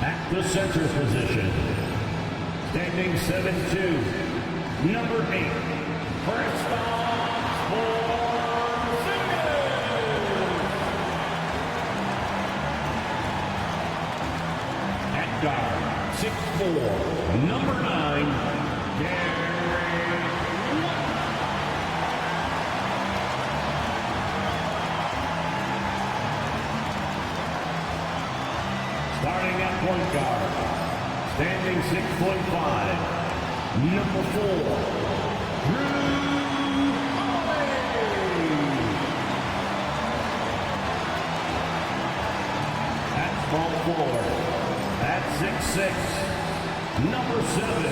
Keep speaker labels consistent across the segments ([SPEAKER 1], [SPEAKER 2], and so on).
[SPEAKER 1] At the center position, standing 7'2", number 8, Kristaps Porzingis. At guard, 6'4", number 9, starting at point guard, standing 6'5", number 4, at small forward, at 6'6", number 7,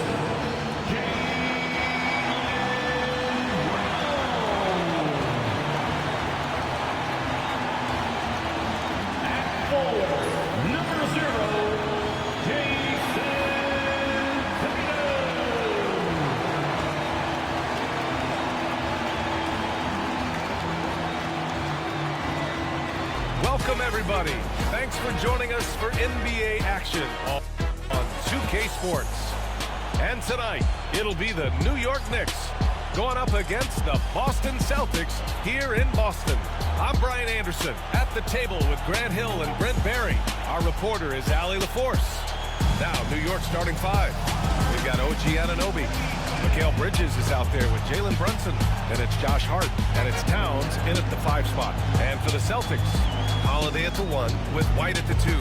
[SPEAKER 2] Welcome, everybody. Thanks for joining us for NBA action on 2K Sports. And tonight, it'll be the New York Knicks going up against the Boston Celtics here in Boston. I'm Brian Anderson at the table with Grant Hill and Brent Barry. Our reporter is Allie LaForce. Now, New York starting 5. We've got OG Anunoby. Mikal Bridges is out there with Jalen Brunson. And it's Josh Hart. And it's Towns in at the 5 spot. And for the Celtics, Holiday at the 1 with White at the 2.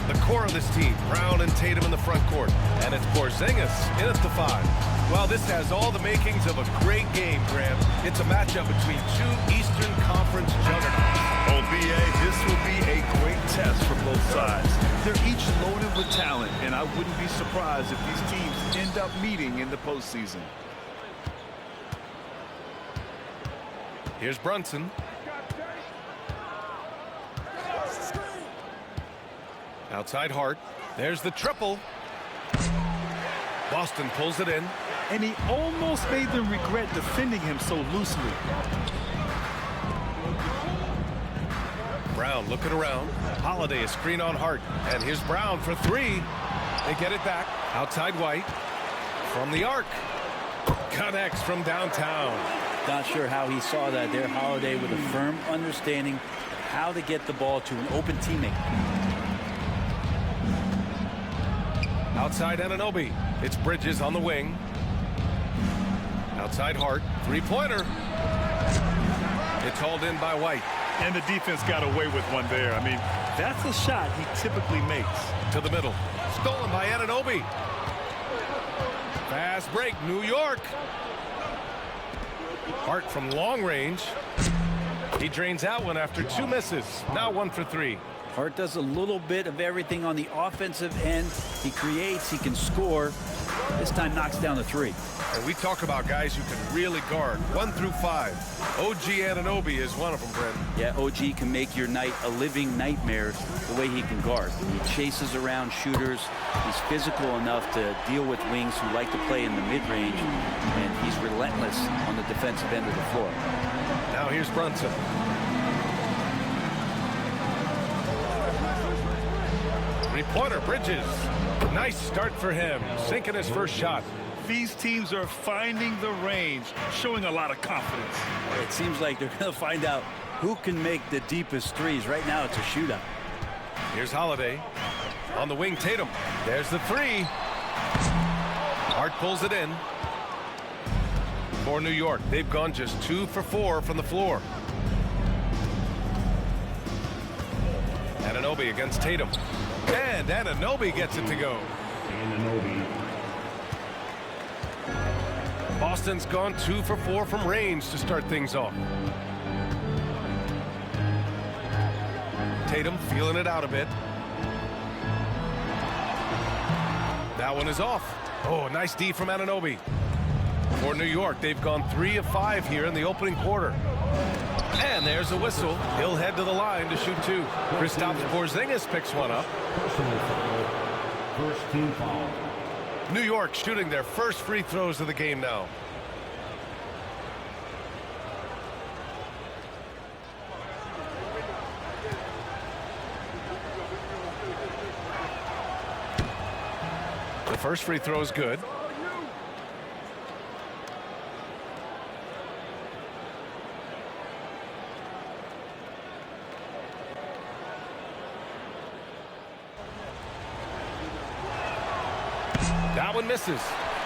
[SPEAKER 2] The core of this team, Brown and Tatum in the front court. And it's Porzingis in at the 5. Well, this has all the makings of a great game, Graham. It's a matchup between two Eastern Conference juggernauts.
[SPEAKER 3] Oh, BA, this will be a great test for both sides. They're each loaded with talent, and I wouldn't be surprised if these teams end up meeting in the postseason.
[SPEAKER 2] Here's Brunson. Outside Hart. There's the triple. Boston pulls it in.
[SPEAKER 3] And he almost made them regret defending him so loosely.
[SPEAKER 2] Brown looking around. Holiday a screen on Hart. And here's Brown for 3. They get it back. Outside White. From the arc. Connects from downtown.
[SPEAKER 4] Not sure how he saw that there. Holiday with a firm understanding of how to get the ball to an open teammate.
[SPEAKER 2] Outside Anunoby. It's Bridges on the wing. Outside Hart. 3-pointer. It's hauled in by White.
[SPEAKER 3] And the defense got away with one there. I mean, that's a shot he typically makes.
[SPEAKER 2] To the middle. Stolen by Anunoby. Fast break, New York. Hart from long range. He drains out one after 2 misses. Now 1 for 3.
[SPEAKER 4] Hart does a little bit of everything on the offensive end. He creates, he can score. This time knocks down the 3.
[SPEAKER 2] And we talk about guys who can really guard 1 through 5. OG Anunoby is one of them, Brent.
[SPEAKER 4] Yeah, OG can make your night a living nightmare the way he can guard. He chases around shooters. He's physical enough to deal with wings who like to play in the mid-range. And he's relentless on the defensive end of the floor.
[SPEAKER 2] Now here's Brunson. Three-pointer, Bridges. Nice start for him, sinking his first shot.
[SPEAKER 3] These teams are finding the range, showing a lot of confidence.
[SPEAKER 4] It seems like they're going to find out who can make the deepest threes. Right now, it's a shootout.
[SPEAKER 2] Here's Holiday. On the wing, Tatum. There's the 3. Hart pulls it in. For New York, they've gone just 2 for 4 from the floor. Anunoby against Tatum. And Anunoby gets it to go.
[SPEAKER 1] Anunoby.
[SPEAKER 2] Boston's gone 2 for 4 from range to start things off. Tatum feeling it out a bit. That one is off. Oh, nice D from Anunoby. For New York, they've gone 3 of 5 here in the opening quarter. And there's a whistle. He'll head to the line to shoot 2. Kristaps Porzingis picks one up.
[SPEAKER 1] Personal foul. First team foul.
[SPEAKER 2] New York shooting their first free throws of the game now. First free throw is good. That one misses.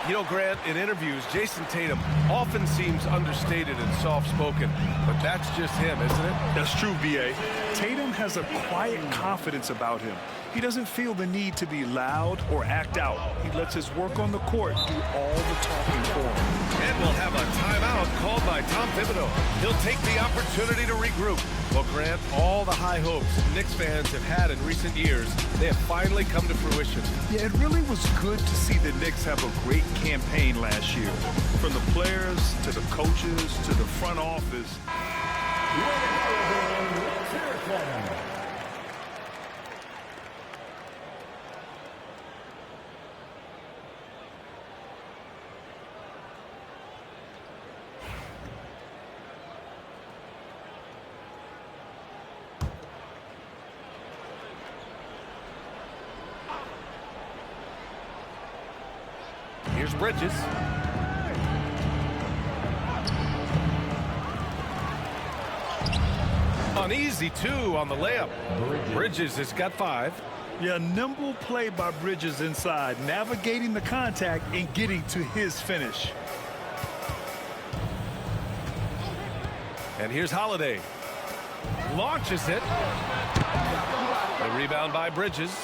[SPEAKER 2] You know, Grant, in interviews, Jason Tatum often seems understated and soft-spoken, but that's just him, isn't it?
[SPEAKER 3] That's true, B.A. Tatum has a quiet confidence about him. He doesn't feel the need to be loud or act out. He lets his work on the court do all the talking for him.
[SPEAKER 2] And we'll have a timeout called by Tom Thibodeau. He'll take the opportunity to regroup. Well, Grant, all the high hopes Knicks fans have had in recent years, they have finally come to fruition.
[SPEAKER 3] Yeah, it really was good to see the Knicks have a great campaign last year. From the players to the coaches to the front office.
[SPEAKER 2] Here's Bridges. An easy 2 on the layup. Bridges has got 5.
[SPEAKER 3] Yeah, nimble play by Bridges inside, navigating the contact and getting to his finish.
[SPEAKER 2] And here's Holiday. Launches it. The rebound by Bridges.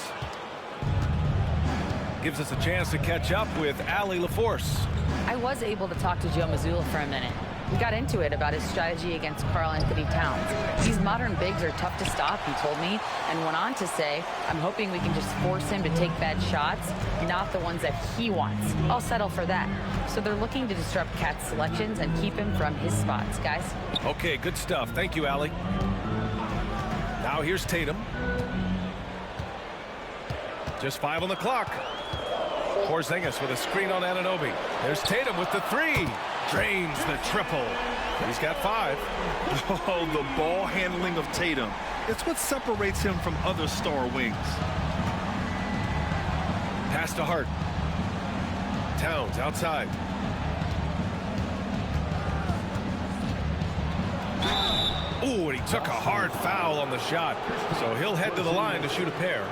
[SPEAKER 2] Gives us a chance to catch up with Allie LaForce.
[SPEAKER 5] I was able to talk to Joe Mazzulla for a minute. We got into it about his strategy against Karl Anthony Towns. These modern bigs are tough to stop, he told me, and went on to say, I'm hoping we can just force him to take bad shots, not the ones that he wants. I'll settle for that. So they're looking to disrupt Cat's selections and keep him from his spots, guys.
[SPEAKER 2] Okay, good stuff. Thank you, Allie. Now here's Tatum. Just 5 on the clock. Porzingis with a screen on Anunoby. There's Tatum with the 3. Drains the triple. He's got 5.
[SPEAKER 3] Oh, the ball handling of Tatum. It's what separates him from other star wings.
[SPEAKER 2] Pass to Hart. Towns outside. Ooh, and he took a hard foul on the shot. So he'll head to the line to shoot a pair.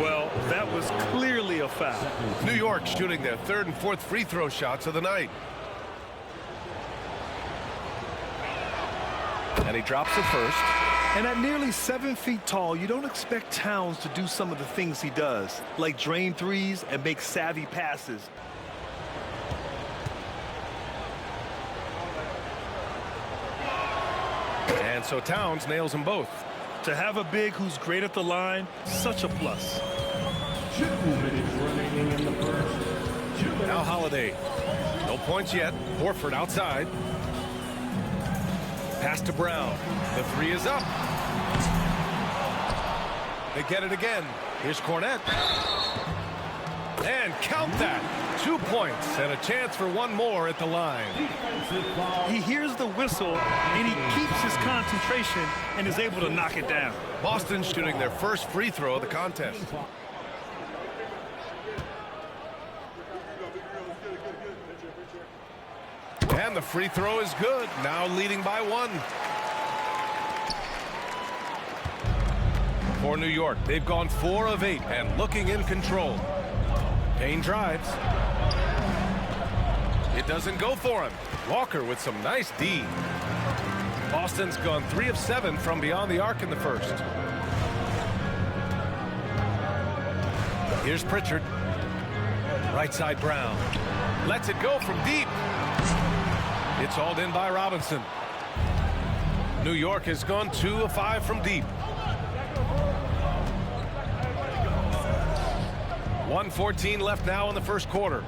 [SPEAKER 3] Well, that was clearly a foul.
[SPEAKER 2] New York shooting their 3rd and 4th free throw shots of the night. And he drops it first.
[SPEAKER 3] And at nearly 7 feet tall, you don't expect Towns to do some of the things he does, like drain threes and make savvy passes.
[SPEAKER 2] And so Towns nails them both.
[SPEAKER 3] To have a big who's great at the line, such a plus.
[SPEAKER 1] 2 minutes remaining in the first. 2 minutes.
[SPEAKER 2] Now Holiday. No points yet. Horford outside. Pass to Brown. The 3 is up. They get it again. Here's Cornette. And count that. 2 points and a chance for one more at the line.
[SPEAKER 3] He hears the whistle, and he keeps his concentration and is able to knock it down.
[SPEAKER 2] Boston shooting their first free throw of the contest. And the free throw is good. Now leading by 1. For New York, they've gone 4 of 8 and looking in control. Payne drives. It doesn't go for him. Walker with some nice D. Boston's gone 3 of 7 from beyond the arc in the first. Here's Pritchard. Right side Brown. Lets it go from deep. It's hauled in by Robinson. New York has gone 2 of 5 from deep. 1:14 left now in the first quarter.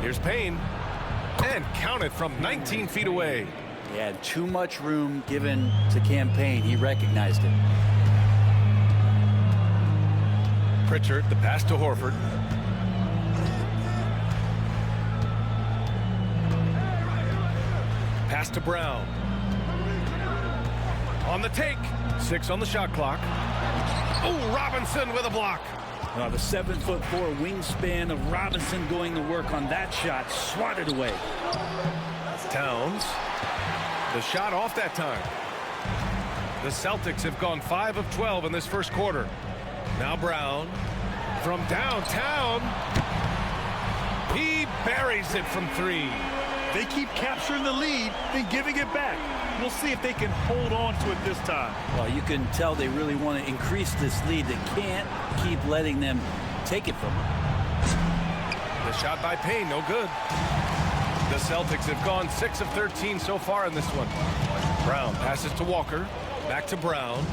[SPEAKER 2] Here's Payne. And counted from 19 feet away.
[SPEAKER 4] He had too much room given to Campaign. He recognized it.
[SPEAKER 2] Pritchard, the pass to Horford. Pass to Brown. On the take. 6 on the shot clock. Oh, Robinson with a block.
[SPEAKER 6] The 7'4" wingspan of Robinson going to work on that shot. Swatted away.
[SPEAKER 2] Towns. The shot off that time. The Celtics have gone 5 of 12 in this first quarter. Now Brown from downtown. He buries it from 3.
[SPEAKER 3] They keep capturing the lead, then giving it back. We'll see if they can hold on to it this time.
[SPEAKER 6] Well, you can tell they really want to increase this lead. They can't keep letting them take it from them.
[SPEAKER 2] The shot by Payne, no good. The Celtics have gone 6 of 13 so far in this one. Brown passes to Walker. Back to Brown.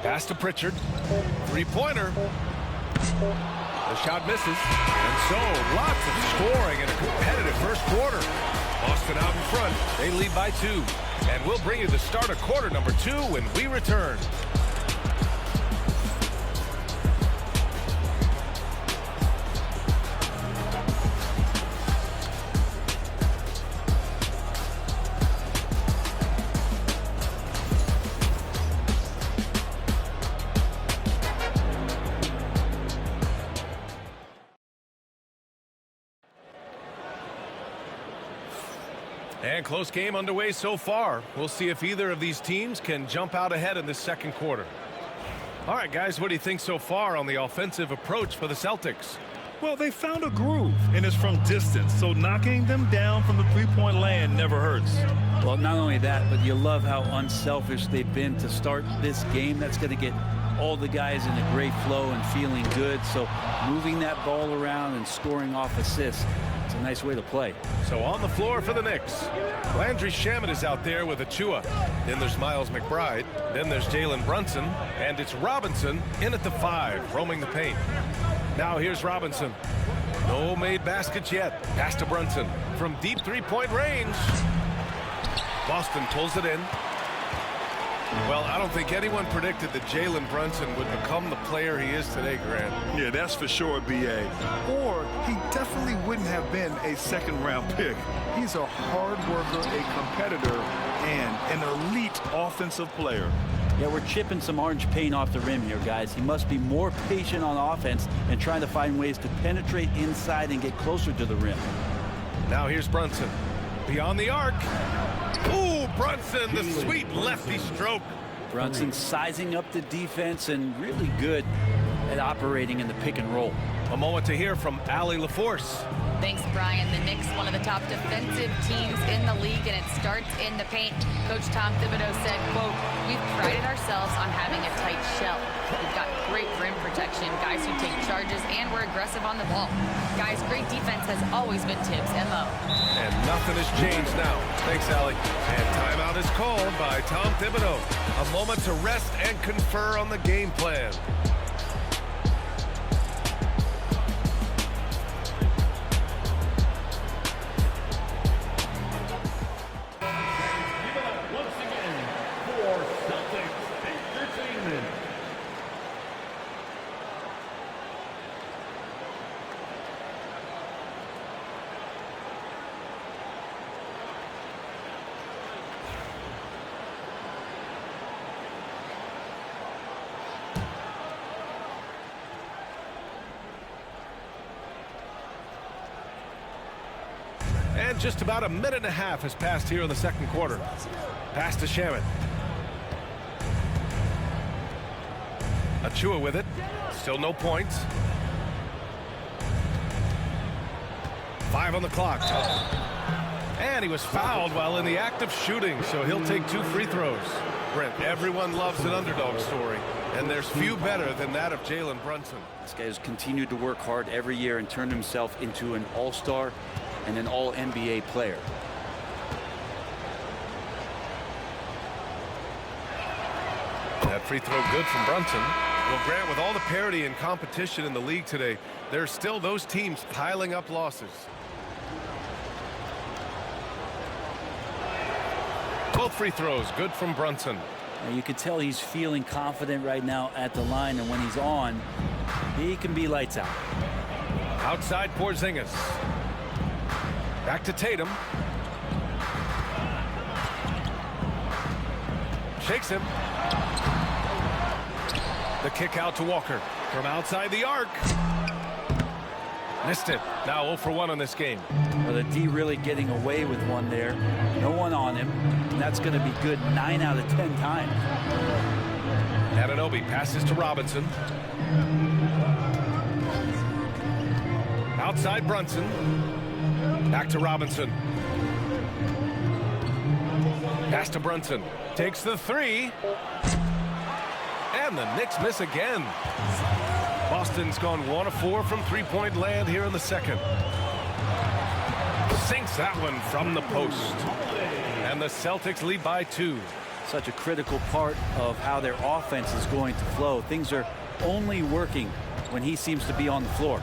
[SPEAKER 2] Pass to Pritchard. Three-pointer. The shot misses. And so, lots of scoring in a competitive first quarter. Boston out in front. They lead by 2. And we'll bring you the start of quarter number 2 when we return. And close game underway so far. We'll see if either of these teams can jump out ahead in this second quarter. All right, guys, what do you think so far on the offensive approach for the Celtics?
[SPEAKER 3] Well, they found a groove, and it's from distance, so knocking them down from the three-point land never hurts.
[SPEAKER 6] Well, not only that, but you love how unselfish they've been to start this game. That's going to get all the guys in a great flow and feeling good. So moving that ball around and scoring off assists, it's a nice way to play.
[SPEAKER 2] So on the floor for the Knicks, Landry Shamet is out there with Achua. Then there's Miles McBride. Then there's Jalen Brunson. And it's Robinson in at the 5, roaming the paint. Now here's Robinson. No made baskets yet. Pass to Brunson from deep three-point range. Boston pulls it in. Well, I don't think anyone predicted that Jalen Brunson would become the player he is today, Grant.
[SPEAKER 3] Yeah, that's for sure, B.A. Or he definitely wouldn't have been a second-round pick. He's a hard worker, a competitor, and an elite offensive player.
[SPEAKER 6] Yeah, we're chipping some orange paint off the rim here, guys. He must be more patient on offense and trying to find ways to penetrate inside and get closer to the rim.
[SPEAKER 2] Now here's Brunson. Beyond the arc. Ooh, Brunson, the sweet lefty stroke.
[SPEAKER 6] Brunson sizing up the defense and really good at operating in the pick and roll.
[SPEAKER 2] A moment to hear from Allie LaForce.
[SPEAKER 5] Thanks, Brian. The Knicks, one of the top defensive teams in the league, and it starts in the paint. Coach Tom Thibodeau said, quote, "We've prided ourselves on having a tight shell. We've got great rim protection, guys who take charges, and we're aggressive on the ball. Guys, great defense has always been Tibbs' MO."
[SPEAKER 2] And nothing has changed now. Thanks, Allie. And timeout is called by Tom Thibodeau. A moment to rest and confer on the game plan.
[SPEAKER 1] Once again, for Celtics Entertainment.
[SPEAKER 2] And just about a minute and a half has passed here in the second quarter. Pass to Shamet. Achua with it. Still no points. 5 on the clock. And he was fouled while in the act of shooting, so he'll take 2 free throws. Brent, everyone loves an underdog story, and there's few better than that of Jalen Brunson.
[SPEAKER 4] This guy has continued to work hard every year and turned himself into an all-star and an all-NBA player.
[SPEAKER 2] That free throw good from Brunson. Well, Grant, with all the parity and competition in the league today, there's still those teams piling up losses. Both free throws good from Brunson.
[SPEAKER 6] Now, you can tell he's feeling confident right now at the line, and when he's on, he can be lights out.
[SPEAKER 2] Outside Porzingis. Back to Tatum. Shakes him. The kick out to Walker from outside the arc. Missed it. Now 0 for 1 on this game.
[SPEAKER 6] Well, the D really getting away with one there. No one on him. And that's going to be good 9 out of 10 times.
[SPEAKER 2] Anunoby passes to Robinson. Outside Brunson. Back to Robinson. Pass to Brunson. Takes the 3. And the Knicks miss again. Boston's gone 1 of 4 from three-point land here in the second. Sinks that one from the post. And the Celtics lead by 2.
[SPEAKER 6] Such a critical part of how their offense is going to flow. Things are only working when he seems to be on the floor.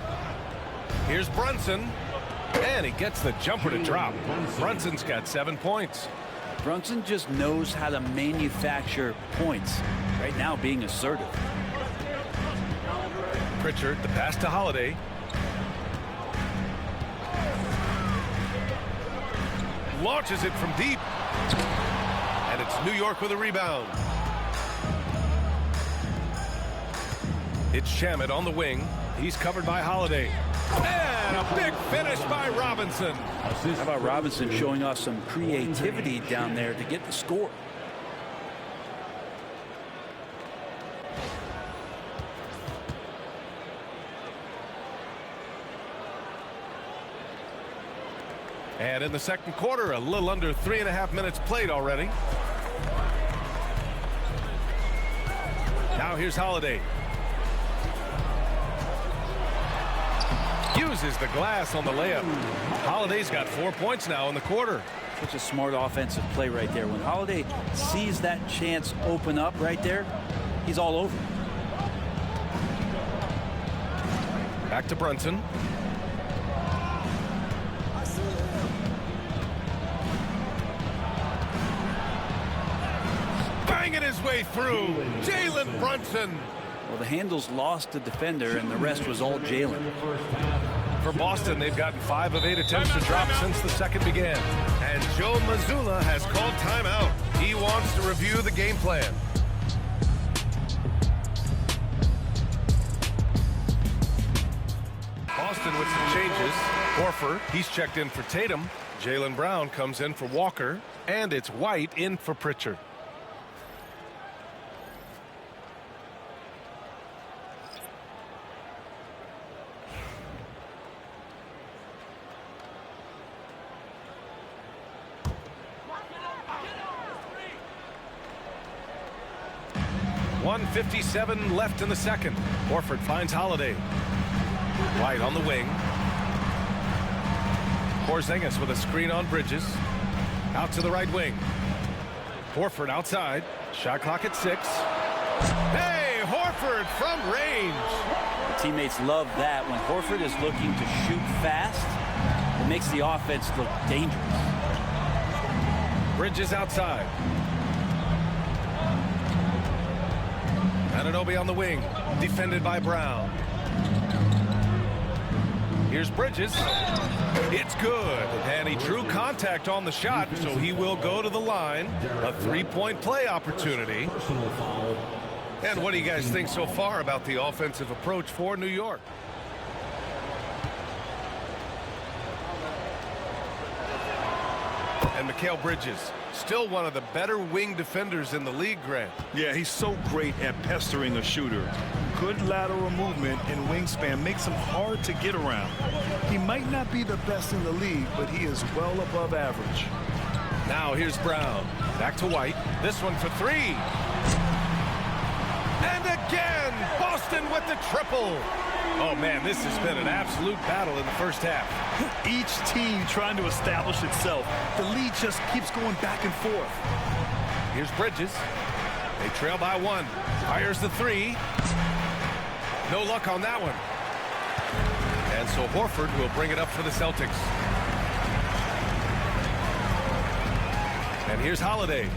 [SPEAKER 2] Here's Brunson. And he gets the jumper to drop. Brunson's got 7 points.
[SPEAKER 6] Brunson just knows how to manufacture points. Right now being assertive.
[SPEAKER 2] Pritchard, the pass to Holiday. Launches it from deep. And it's New York with a rebound. It's Shamet on the wing. He's covered by Holiday. And a big finish by Robinson.
[SPEAKER 6] How about Robinson showing off some creativity down there to get the score?
[SPEAKER 2] And in the second quarter, a little under 3.5 minutes played already. Now here's Holiday. Uses the glass on the layup. Holiday's got 4 points now in the quarter.
[SPEAKER 6] Such a smart offensive play right there. When Holiday sees that chance open up right there, he's all over.
[SPEAKER 2] Back to Brunson. Banging his way through. Jalen Brunson.
[SPEAKER 6] Well, the handles lost the defender, and the rest was all Jalen.
[SPEAKER 2] For Boston, they've gotten 5 of 8 attempts to drop since the second began. And Joe Mazzulla has called timeout. He wants to review the game plan. Boston with some changes. Horford, he's checked in for Tatum. Jaylen Brown comes in for Walker. And it's White in for Pritchard. .157 left in the second. Horford finds Holiday. White on the wing. Porzingis with a screen on Bridges. Out to the right wing. Horford outside. Shot clock at 6. Hey, Horford from range.
[SPEAKER 6] The teammates love that. When Horford is looking to shoot fast, it makes the offense look dangerous.
[SPEAKER 2] Bridges outside. Anunoby on the wing, defended by Brown. Here's Bridges. It's good. And he drew contact on the shot, so he will go to the line. A 3-point play opportunity. And what do you guys think so far about the offensive approach for New York? And Mikal Bridges, still one of the better wing defenders in the league, Grant.
[SPEAKER 3] Yeah, he's so great at pestering a shooter. Good lateral movement and wingspan makes him hard to get around. He might not be the best in the league, but he is well above average.
[SPEAKER 2] Now here's Brown. Back to White. This one for 3. And again, Boston with the triple. Oh, man, this has been an absolute battle in the first half.
[SPEAKER 3] Each team trying to establish itself. The lead just keeps going back and forth.
[SPEAKER 2] Here's Bridges. They trail by 1. Fires the 3. No luck on that one. And so Horford will bring it up for the Celtics. And here's Holiday.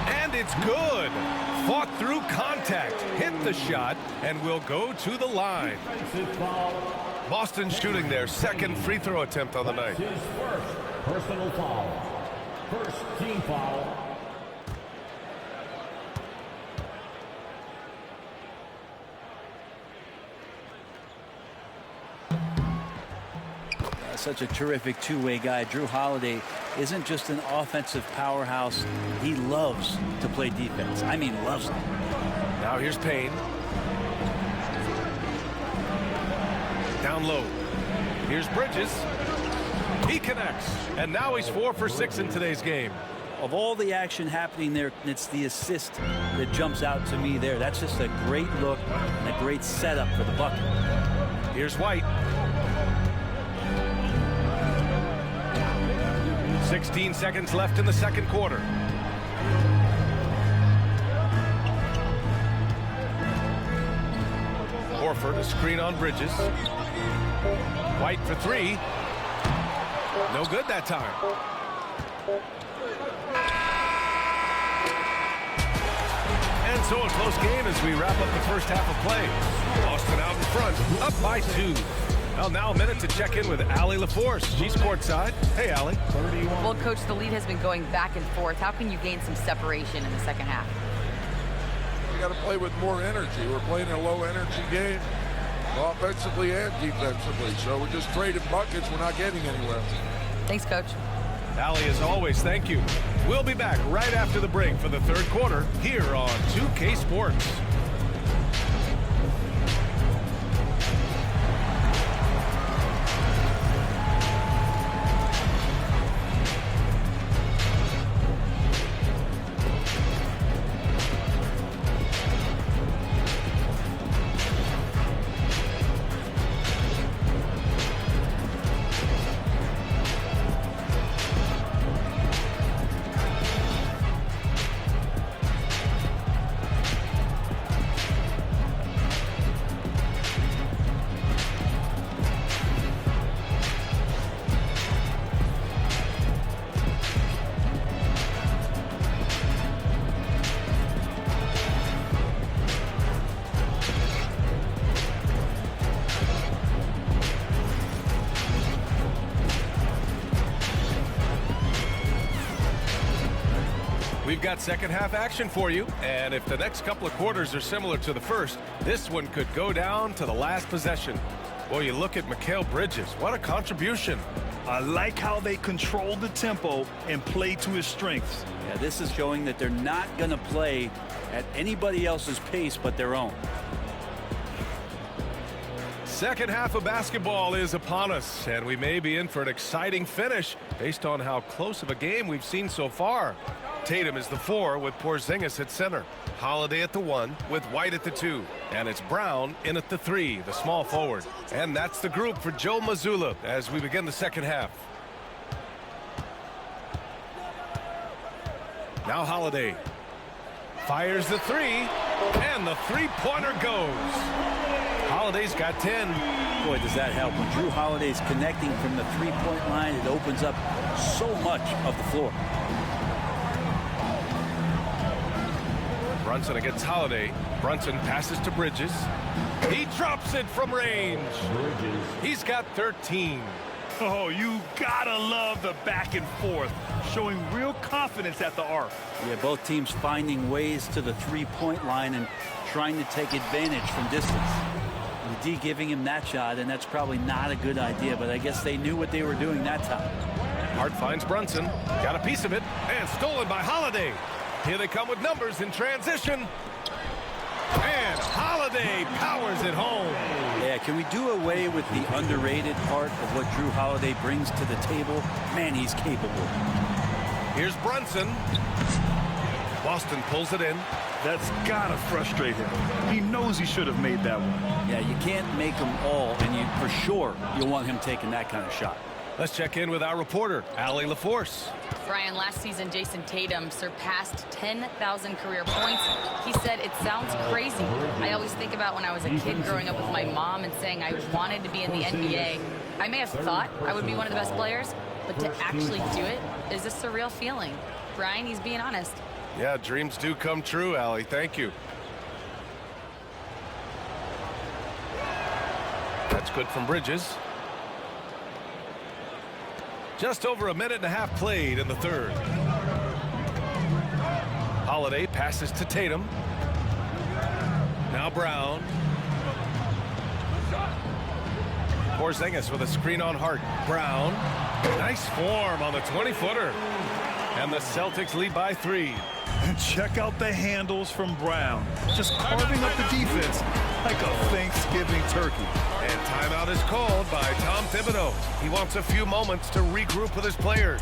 [SPEAKER 2] And it's good. Fought through contact, hit the shot, and will go to the line. Boston shooting their second free throw attempt on the night.
[SPEAKER 1] His first personal foul. First team foul
[SPEAKER 6] such a terrific two-way guy. Drew Holiday isn't just an offensive powerhouse. He loves to play defense. I mean, loves it.
[SPEAKER 2] Now here's Payne. Down low. Here's Bridges. He connects. And now he's 4 for 6 in today's game.
[SPEAKER 6] Of all the action happening there, it's the assist that jumps out to me there. That's just a great look and a great setup for the bucket.
[SPEAKER 2] Here's White. 16 seconds left in the second quarter. Horford, a screen on Bridges. White for 3. No good that time. And so a close game as we wrap up the first half of play. Boston out in front, up by 2. Well, now a minute to check in with Allie LaForce. She's courtside. Hey, Allie.
[SPEAKER 5] Well, Coach, the lead has been going back and forth. How can you gain some separation in the second half?
[SPEAKER 7] You got to play with more energy. We're playing a low-energy game, offensively and defensively. So we're just trading buckets. We're not getting anywhere.
[SPEAKER 5] Thanks, Coach.
[SPEAKER 2] Allie, as always, thank you. We'll be back right after the break for the third quarter here on 2K Sports. We've got second half action for you, and if the next couple of quarters are similar to the first, this one could go down to the last possession. Well, you look at Mikal Bridges. What a contribution.
[SPEAKER 3] I like how they control the tempo and play to his strengths.
[SPEAKER 6] Yeah, this is showing that they're not going to play at anybody else's pace but their own.
[SPEAKER 2] Second half of basketball is upon us, and we may be in for an exciting finish based on how close of a game we've seen so far. Tatum is the 4 with Porzingis at center. Holiday at the 1 with White at the 2. And it's Brown in at the 3, the small forward. And that's the group for Joe Mazzulla as we begin the second half. Now Holiday fires the 3, and the three-pointer goes. Holiday's got 10.
[SPEAKER 6] Boy, does that help. When Drew Holiday's connecting from the three-point line, it opens up so much of the floor.
[SPEAKER 2] Brunson against Holiday. Brunson passes to Bridges. He drops it from range. He's got 13.
[SPEAKER 3] Oh, you gotta love the back and forth, showing real confidence at the arc.
[SPEAKER 6] Yeah, both teams finding ways to the three-point line and trying to take advantage from distance. The D giving him that shot, and that's probably not a good idea, but I guess they knew what they were doing that time.
[SPEAKER 2] Hart finds Brunson. Got a piece of it, and stolen by Holiday. Here they come with numbers in transition. And Holiday powers it home.
[SPEAKER 6] Yeah, can we do away with the underrated part of what Drew Holiday brings to the table? Man, he's capable.
[SPEAKER 2] Here's Brunson. Boston pulls it in.
[SPEAKER 3] That's gotta frustrate him. He knows he should have made that one.
[SPEAKER 6] Yeah, you can't make them all, and for sure you'll want him taking that kind of shot.
[SPEAKER 2] Let's check in with our reporter, Allie LaForce.
[SPEAKER 5] Brian, last season, Jason Tatum surpassed 10,000 career points. He said, it sounds crazy. I always think about when I was a kid growing up with my mom and saying I wanted to be in the NBA. I may have thought I would be one of the best players, but to actually do it is a surreal feeling. Brian, he's being honest.
[SPEAKER 2] Yeah, dreams do come true, Allie. Thank you. That's good from Bridges. Just over a minute and a half played in the third. Holiday passes to Tatum. Now Brown. Porzingis with a screen on Hart. Brown. Nice form on the 20-footer. And the Celtics lead by 3.
[SPEAKER 3] And check out the handles from Brown. Just carving up the defense like a Thanksgiving turkey.
[SPEAKER 2] And timeout is called by Tom Thibodeau. He wants a few moments to regroup with his players.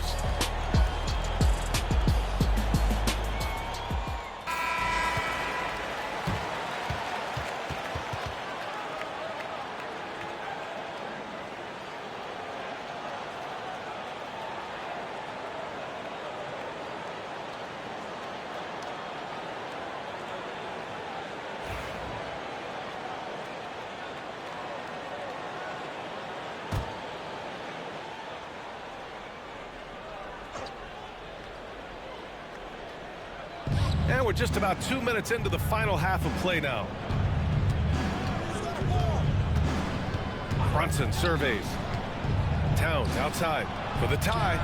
[SPEAKER 2] And we're just about 2 minutes into the final half of play now. Brunson surveys. Towns outside for the tie.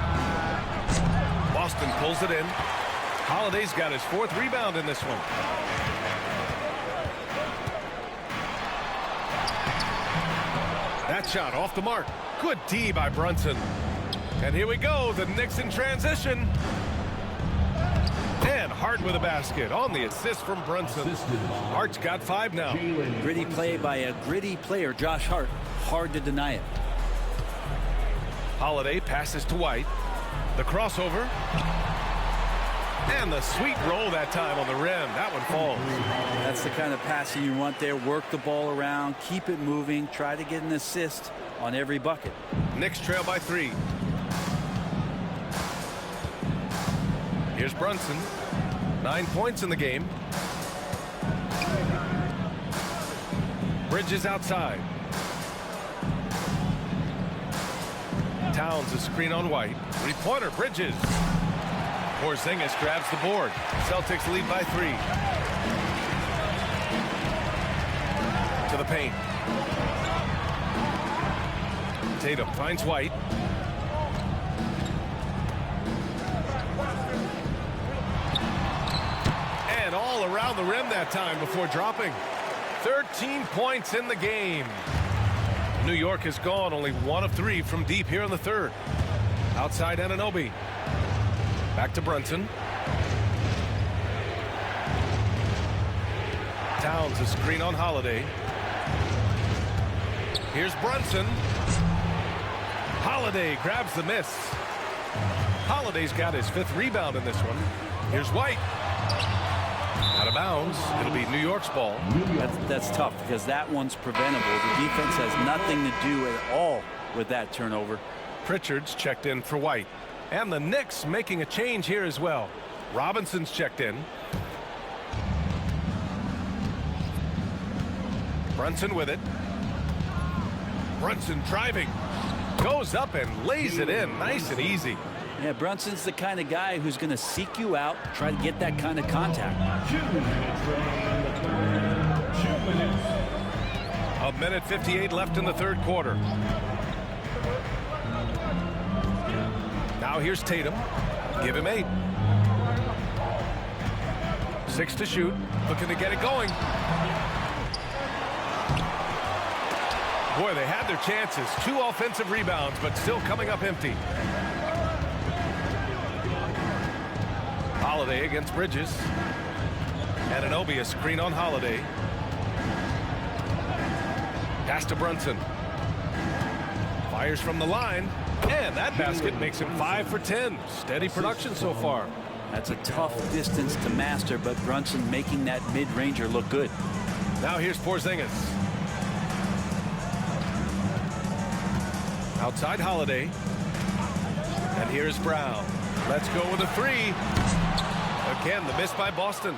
[SPEAKER 2] Boston pulls it in. Holiday's got his 4th rebound in this one. That shot off the mark. Good D by Brunson. And here we go, the Knicks in transition. And Hart with a basket on the assist from Brunson. Hart's got 5 now.
[SPEAKER 6] Gritty play by a gritty player, Josh Hart. Hard to deny it.
[SPEAKER 2] Holiday passes to White. The crossover. And the sweet roll that time on the rim. That one falls.
[SPEAKER 6] That's the kind of passing you want there. Work the ball around, keep it moving, try to get an assist on every bucket.
[SPEAKER 2] Knicks trail by 3. Here's Brunson. 9 points in the game. Bridges outside. Towns a screen on White. 3-pointer, Bridges. Porzingis grabs the board. Celtics lead by 3. To the paint. Tatum finds White. And all around the rim that time before dropping. 13 points in the game. New York has gone only 1 of 3 from deep here in the 3rd. Outside Anunoby. Back to Brunson. Towns a screen on Holiday. Here's Brunson. Holiday grabs the miss. Holiday's got his 5th rebound in this one. Here's White. Out of bounds. It'll be New York's ball.
[SPEAKER 6] That's tough because that one's preventable. The defense has nothing to do at all with that turnover.
[SPEAKER 2] Pritchard's checked in for White. And the Knicks making a change here as well. Robinson's checked in. Brunson with it. Brunson driving. Goes up and lays it in. Nice and easy.
[SPEAKER 6] Yeah, Brunson's the kind of guy who's going to seek you out, try to get that kind of contact.
[SPEAKER 1] 2 minutes remaining in the third. 2 minutes.
[SPEAKER 2] A minute 58 left in the 3rd quarter. Now here's Tatum. Give him 8. 6 to shoot. Looking to get it going. Boy, they had their chances. 2 offensive rebounds, but still coming up empty. Holiday against Bridges. Anunoby a screen on Holiday. Pass to Brunson. Fires from the line. And that basket makes him 5 for 10. Steady production so far.
[SPEAKER 6] That's a tough distance to master, but Brunson making that mid-ranger look good.
[SPEAKER 2] Now here's Porzingis. Outside Holiday. And here's Brown. Let's go with a 3. Again, the miss by Boston.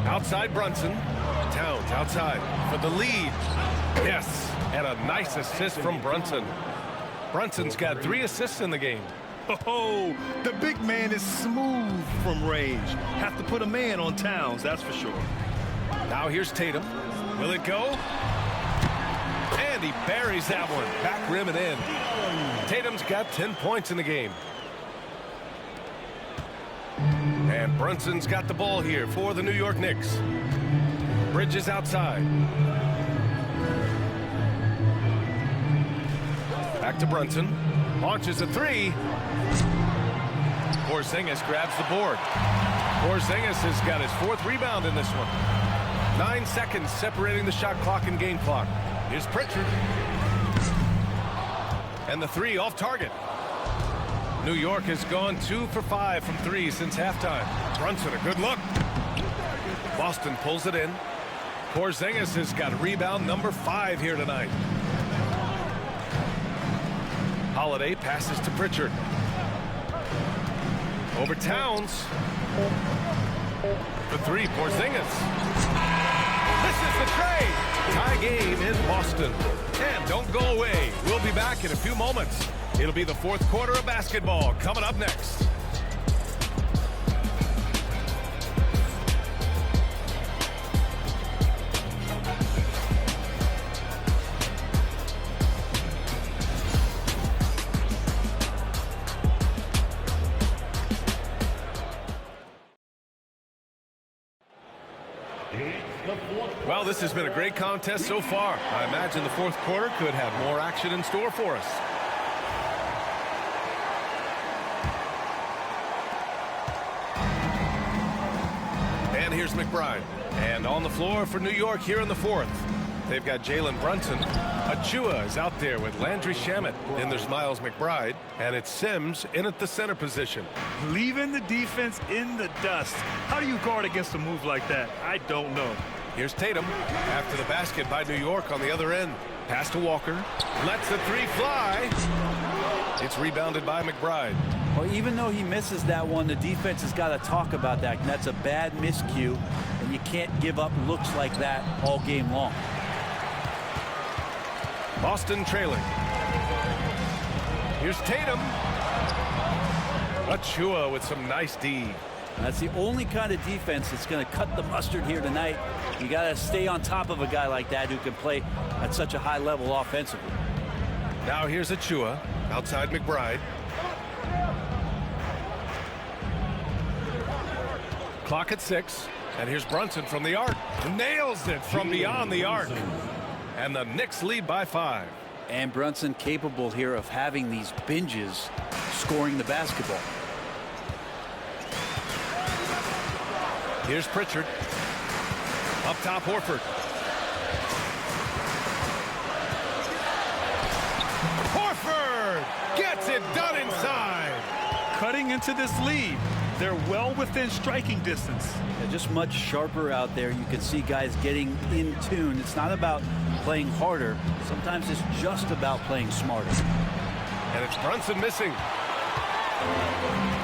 [SPEAKER 2] Outside Brunson. Towns outside for the lead. Yes, and a nice assist from Brunson. Brunson's got 3 assists in the game.
[SPEAKER 3] Oh, the big man is smooth from range. Have to put a man on Towns, that's for sure.
[SPEAKER 2] Now here's Tatum. Will it go? And he buries that one. Back rim and in. Tatum's got 10 points in the game. And Brunson's got the ball here for the New York Knicks. Bridges outside. Back to Brunson. Launches a three. Porzingis grabs the board. Porzingis has got his 4th rebound in this one. 9 seconds separating the shot clock and game clock. Here's Pritchard. And the three off target. New York has gone 2 for 5 from 3 since halftime. Brunson, a good look. Boston pulls it in. Porzingis has got rebound number 5 here tonight. Holiday passes to Pritchard. Over Towns. The three, Porzingis. Misses the trade. Tie game in Boston. And don't go away. We'll be back in a few moments. It'll be the 4th quarter of basketball coming up next. Well, this has been a great contest so far. I imagine the 4th quarter could have more action in store for us. And here's McBride. And on the floor for New York here in the 4th. They've got Jalen Brunson. Achua is out there with Landry Shamet. Then there's Miles McBride. And it's Sims in at the center position.
[SPEAKER 3] Leaving the defense in the dust. How do you guard against a move like that? I don't know.
[SPEAKER 2] Here's Tatum after the basket by New York on the other end. Pass to Walker. Lets the three fly. It's rebounded by McBride.
[SPEAKER 6] Well, even though he misses that one, the defense has got to talk about that. And that's a bad miscue, and you can't give up looks like that all game long.
[SPEAKER 2] Boston trailing. Here's Tatum. Achua with some nice D.
[SPEAKER 6] That's the only kind of defense that's going to cut the mustard here tonight. You got to stay on top of a guy like that who can play at such a high level offensively.
[SPEAKER 2] Now here's Achua outside McBride. Clock at 6. And here's Brunson from the arc. Nails it from beyond the arc. And the Knicks lead by 5.
[SPEAKER 6] And Brunson capable here of having these binges scoring the basketball.
[SPEAKER 2] Here's Pritchard. Up top, Horford. Horford gets it done inside.
[SPEAKER 3] Cutting into this lead. They're well within striking distance.
[SPEAKER 6] They're just much sharper out there. You can see guys getting in tune. It's not about playing harder. Sometimes it's just about playing smarter.
[SPEAKER 2] And it's Brunson missing.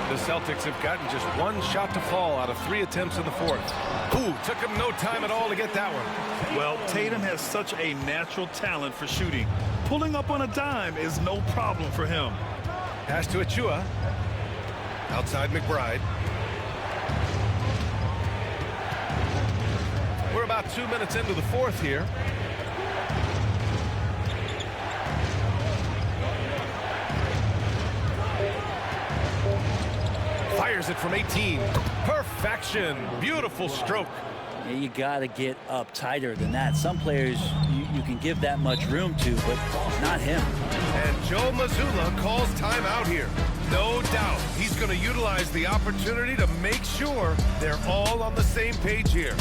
[SPEAKER 2] The Celtics have gotten just 1 shot to fall out of 3 attempts in the 4th. Ooh, took him no time at all to get that one.
[SPEAKER 3] Well, Tatum has such a natural talent for shooting. Pulling up on a dime is no problem for him.
[SPEAKER 2] Pass to Achua. Outside McBride. We're about 2 minutes into the 4th here. Fires it from 18. Perfection. Beautiful stroke.
[SPEAKER 6] Yeah, you got to get up tighter than that. Some players you can give that much room to, but not him.
[SPEAKER 2] And Joe Mazzulla calls timeout here. No doubt he's going to utilize the opportunity to make sure they're all on the same page here.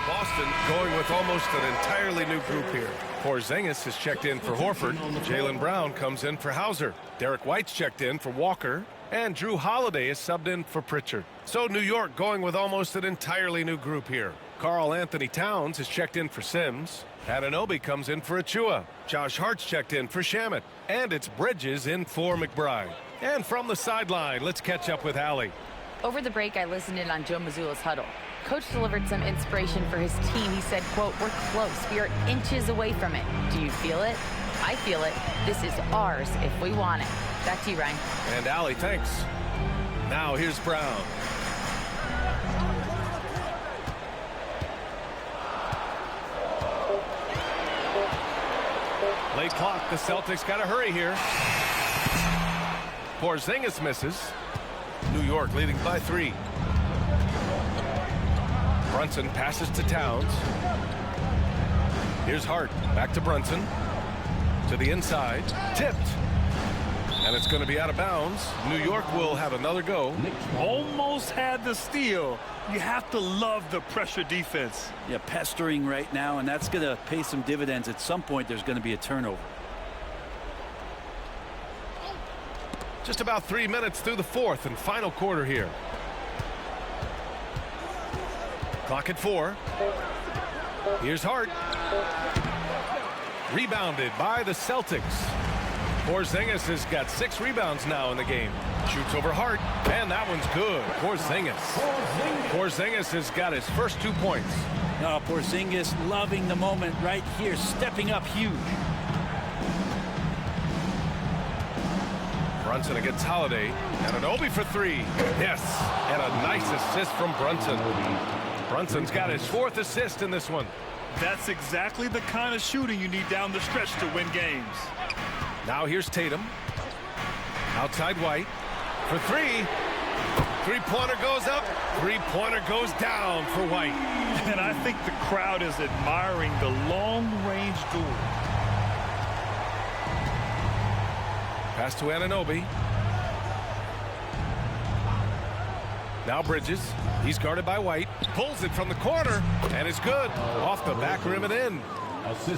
[SPEAKER 2] Boston going with almost an entirely new group here. Porzingis has checked in for Horford. Jaylen Brown comes in for Hauser. Derek White's checked in for Walker. And Drew Holiday is subbed in for Pritchard. So New York going with almost an entirely new group here. Karl Anthony Towns is checked in for Sims. Anunoby comes in for Achua. Josh Hart's checked in for Shamet. And it's Bridges in for McBride. And from the sideline, let's catch up with Allie.
[SPEAKER 5] Over the break, I listened in on Joe Mazzulla's huddle. Coach delivered some inspiration for his team. He said, quote, "We're close. We are inches away from it. Do you feel it? I feel it. This is ours if we want it." Back to you, Ryan.
[SPEAKER 2] And Allie, thanks. Now here's Brown. Late clock. The Celtics got to hurry here. Porzingis misses. New York leading by 3. Brunson passes to Towns. Here's Hart. Back to Brunson. To the inside. Tipped. And it's going to be out of bounds. New York will have another go.
[SPEAKER 3] Almost had the steal. You have to love the pressure defense.
[SPEAKER 6] Yeah, pestering right now, and that's going to pay some dividends. At some point, there's going to be a turnover.
[SPEAKER 2] Just about 3 minutes through the fourth and final quarter here. Clock at 4. Here's Hart. Rebounded by the Celtics. Porzingis has got 6 rebounds now in the game. Shoots over Hart, and that one's good. Porzingis has got his first 2 points.
[SPEAKER 6] Oh, Porzingis loving the moment right here, stepping up huge.
[SPEAKER 2] Brunson against Holiday. Anunoby for 3. Yes, and a nice assist from Brunson. Brunson's got his 4th assist in this one.
[SPEAKER 3] That's exactly the kind of shooting you need down the stretch to win games.
[SPEAKER 2] Now here's Tatum. Outside White. For 3. 3-pointer goes up. 3-pointer goes down for White.
[SPEAKER 3] And I think the crowd is admiring the long-range duel.
[SPEAKER 2] Pass to Anunoby. Now Bridges. He's guarded by White. Pulls it from the corner. And it's good. Off the back rim and in.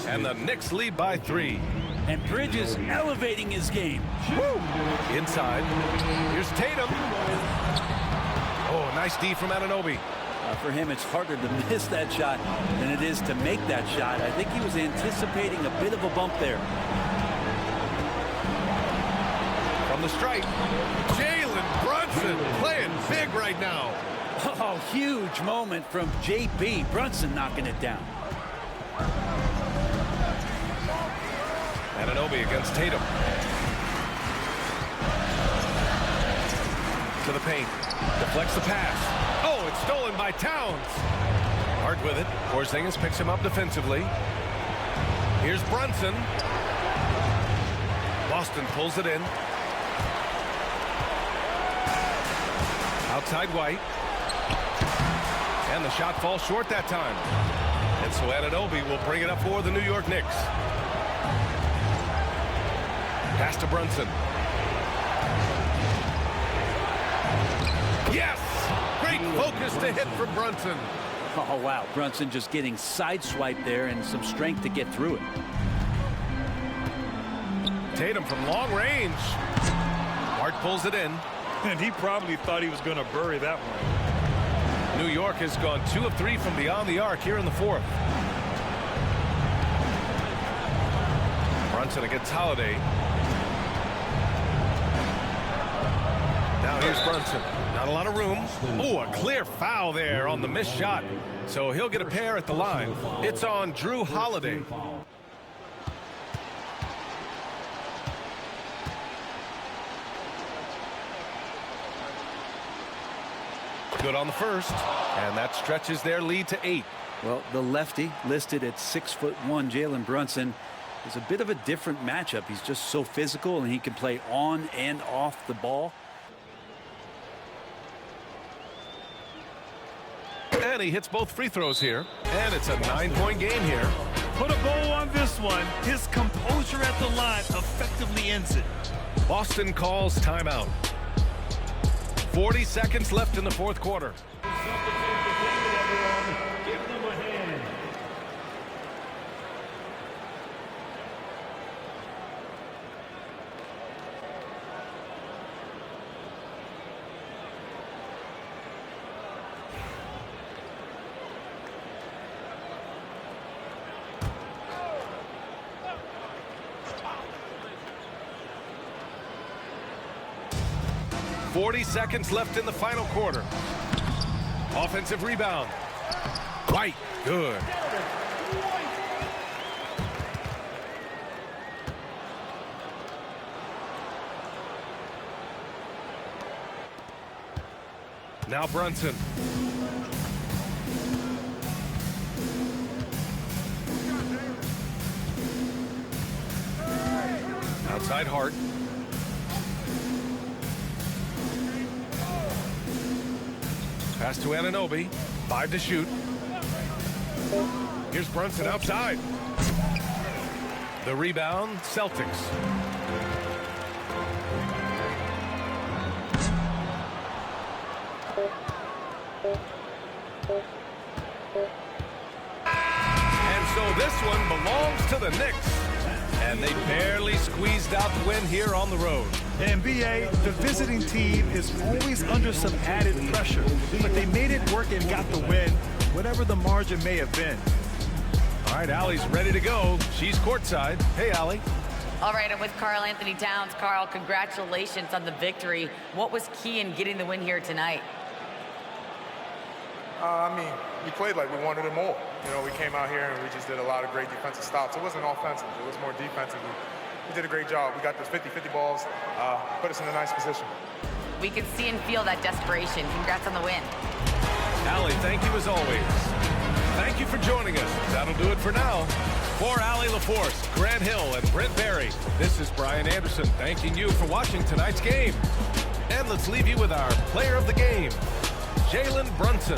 [SPEAKER 2] And the Knicks lead by 3.
[SPEAKER 6] And Bridges elevating his game.
[SPEAKER 2] Woo! Inside. Here's Tatum. Oh, nice D from Anunoby.
[SPEAKER 6] For him, it's harder to miss that shot than it is to make that shot. I think he was anticipating a bit of a bump there.
[SPEAKER 2] From the stripe, Jalen Brunson playing big right now.
[SPEAKER 6] Oh, huge moment from JB. Brunson knocking it down.
[SPEAKER 2] Anunoby against Tatum. To the paint. Deflects the pass. Oh, it's stolen by Towns. Hart with it. Porzingis picks him up defensively. Here's Brunson. Boston pulls it in. Outside White. And the shot falls short that time. And so Anunoby will bring it up for the New York Knicks. Pass to Brunson. Yes! Great focus to hit from Brunson.
[SPEAKER 6] Oh, wow. Brunson just getting sideswiped there and some strength to get through it.
[SPEAKER 2] Tatum from long range. Hart pulls it in.
[SPEAKER 3] And he probably thought he was going to bury that one.
[SPEAKER 2] New York has gone 2 of 3 from beyond the arc here in the fourth. Brunson against Holiday. Now here's Brunson. Not a lot of room. Oh, a clear foul there on the missed shot. So he'll get a pair at the line. It's on Drew Holiday. Good on the first, and that stretches their lead to 8.
[SPEAKER 6] Well, the lefty listed at 6'1", Jalen Brunson, is a bit of a different matchup. He's just so physical, and he can play on and off the ball.
[SPEAKER 2] And he hits both free throws here, and it's a 9-point game here.
[SPEAKER 3] Put a bow on this one. His composure at the line effectively ends it.
[SPEAKER 2] Boston calls timeout. 40 seconds left in the fourth quarter.
[SPEAKER 1] Give them a hand.
[SPEAKER 2] .40 seconds left in the final quarter. Offensive rebound. White, good. Now Brunson. Outside Hart. Pass to Anunoby. 5 to shoot. Here's Brunson outside. The rebound, Celtics. And so this one belongs to the Knicks. And they barely squeezed out the win here on the road.
[SPEAKER 3] NBA, the visiting team is always under some added pressure, but they made it work and got the win, whatever the margin may have been.
[SPEAKER 2] All right, Allie's ready to go. She's courtside. Hey, Allie.
[SPEAKER 5] All right, I'm with Karl Anthony Towns. Karl, congratulations on the victory. What was key in getting the win here tonight?
[SPEAKER 8] I mean, we played like we wanted it more. You know, we came out here and we just did a lot of great defensive stops. It wasn't offensive. It was more defensive. We did a great job. We got those 50-50 balls, put us in a nice position.
[SPEAKER 5] We can see and feel that desperation. Congrats on the win.
[SPEAKER 2] Allie, thank you as always. Thank you for joining us. That'll do it for now. For Allie LaForce, Grant Hill, and Brent Barry, this is Brian Anderson thanking you for watching tonight's game. And let's leave you with our player of the game, Jalen Brunson.